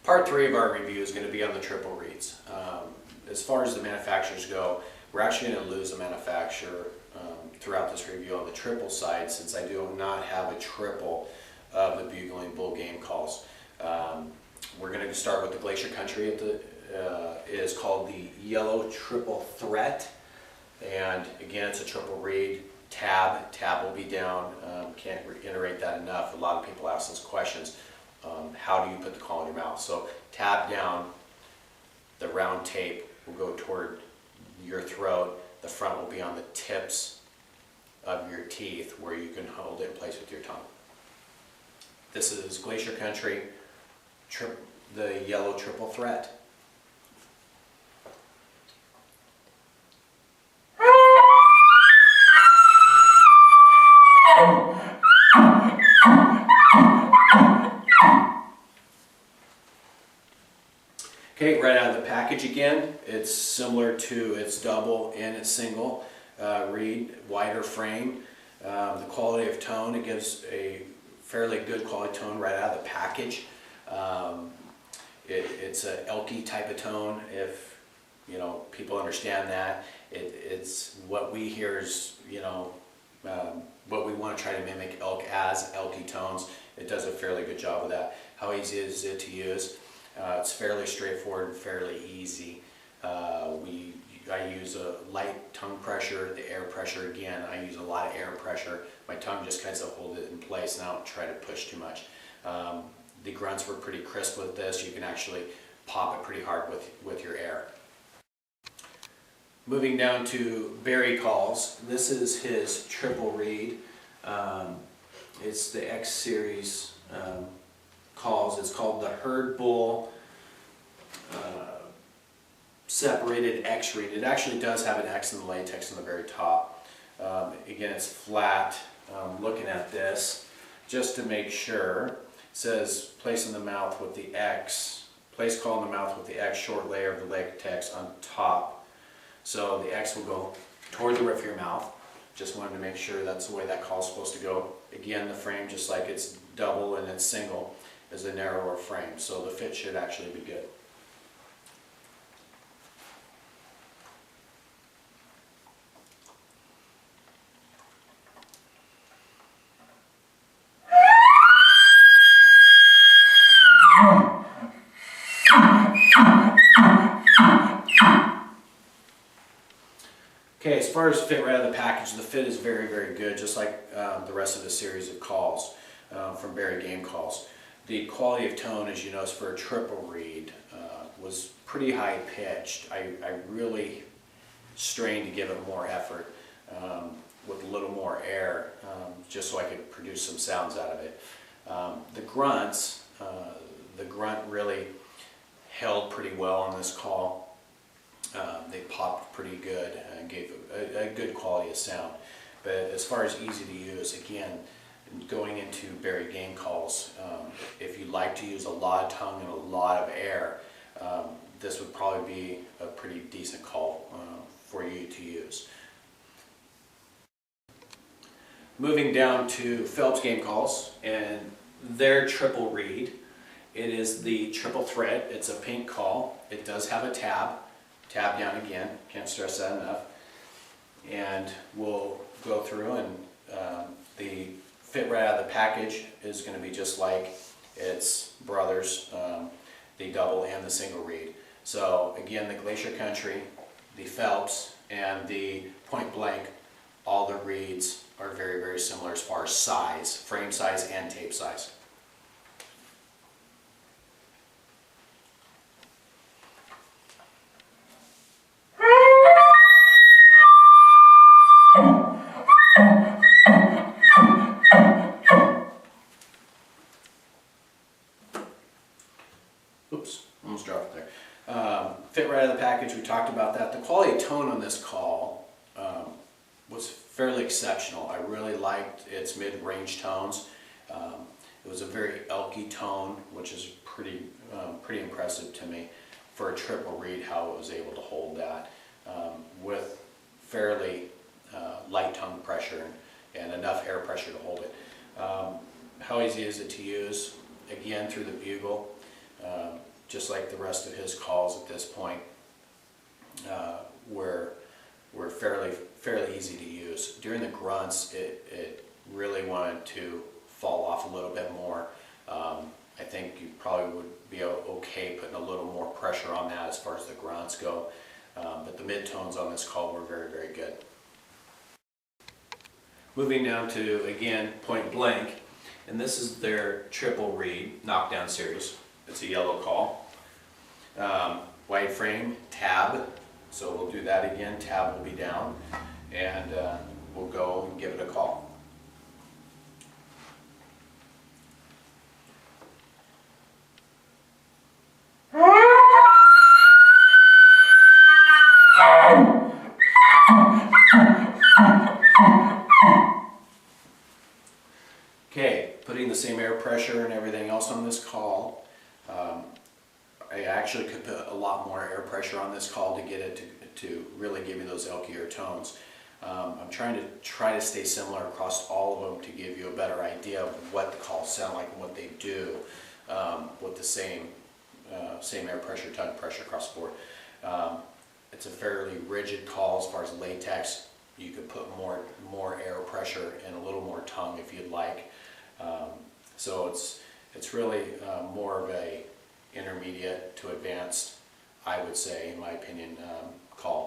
Part 3 of our review is going to be on the triple reeds. As far as the manufacturers go, we're actually going to lose a manufacturer throughout this review on the triple side, since I do not have a triple of the bugling bull game calls. We're going to start with the Glacier Country. It is called the Yellow Triple Threat, and again, it's a triple reed. Tab will be down. Can't reiterate that enough. A lot of people ask those questions. How do you put the call in your mouth? So tab down, the round tape will go toward your throat. The front will be on the tips of your teeth where you can hold it in place with your tongue. This is Glacier Country, the Yellow Triple Threat. Okay, right out of the package again, it's similar to its double and its single reed, wider frame. The quality of tone, it gives a fairly good quality tone right out of the package. It's an elky type of tone, if people understand that. It's what we hear is what we want to try to mimic elk as elky tones. It does a fairly good job of that. How easy is it to use? It's fairly straightforward and fairly easy. I use a light tongue pressure, the air pressure again. I use a lot of air pressure. My tongue just kind of holds it in place, and I don't try to push too much. The grunts were pretty crisp with this. You can actually pop it pretty hard with your air. Moving down to Barry calls. This is his triple reed. It's the X series calls. It's called the Herd Bull separated X reed. It actually does have an X in the latex on the very top. Again, it's flat. Looking at this, just to make sure, it says place in the mouth with the X. Place call in the mouth with the X short layer of the latex on top. So the X will go toward the roof of your mouth. Just wanted to make sure that's the way that call is supposed to go. Again, the frame, just like it's double and it's single, is a narrower frame, so the fit should actually be good. Okay, as far as fit right out of the package, the fit is very, very good, just like the rest of the series of calls from Barry Game Calls. The quality of tone, as you notice, for a triple reed was pretty high pitched. I really strained to give it more effort with a little more air, just so I could produce some sounds out of it. The grunts, the grunt really held pretty well on this call. They popped pretty good and gave a good quality of sound. But as far as easy to use, again, going into Barry Game Calls, if you like to use a lot of tongue and a lot of air, this would probably be a pretty decent call for you to use. Moving down to Phelps Game Calls and their triple reed. It is the Triple Threat. It's a pink call. It does have a tab down again, can't stress that enough. And we'll go through, and the fit right out of the package is going to be just like its brothers, the double and the single reed. So again, the Glacier Country, the Phelps, and the Point Blank, all the reeds are very, very similar as far as size, frame size and tape size. Oops, almost dropped it there. Fit right out of the package, we talked about that. The quality of tone on this call was fairly exceptional. I really liked its mid-range tones. It was a very elky tone, which is pretty impressive to me for a triple reed, how it was able to hold that with fairly light tongue pressure and enough air pressure to hold it. How easy is it to use? Again, through the bugle. just like the rest of his calls at this point, were fairly easy to use. During the grunts, it really wanted to fall off a little bit more. I think you probably would be okay putting a little more pressure on that as far as the grunts go. But the mid-tones on this call were very, very good. Moving down to, again, Point Blank, and this is their triple reed knockdown series. It's a yellow call. Wide frame, tab, so we'll do that again. Tab will be down, and we'll go and give it a call. Okay, putting the same air pressure and everything else on this call. I actually could put a lot more air pressure on this call to get it to really give you those elkier tones. I'm trying to stay similar across all of them to give you a better idea of what the calls sound like and what they do with the same air pressure, tongue pressure across the board. It's a fairly rigid call as far as latex. You could put more air pressure and a little more tongue if you'd like. So it's really more of a intermediate to advanced, I would say, in my opinion, call.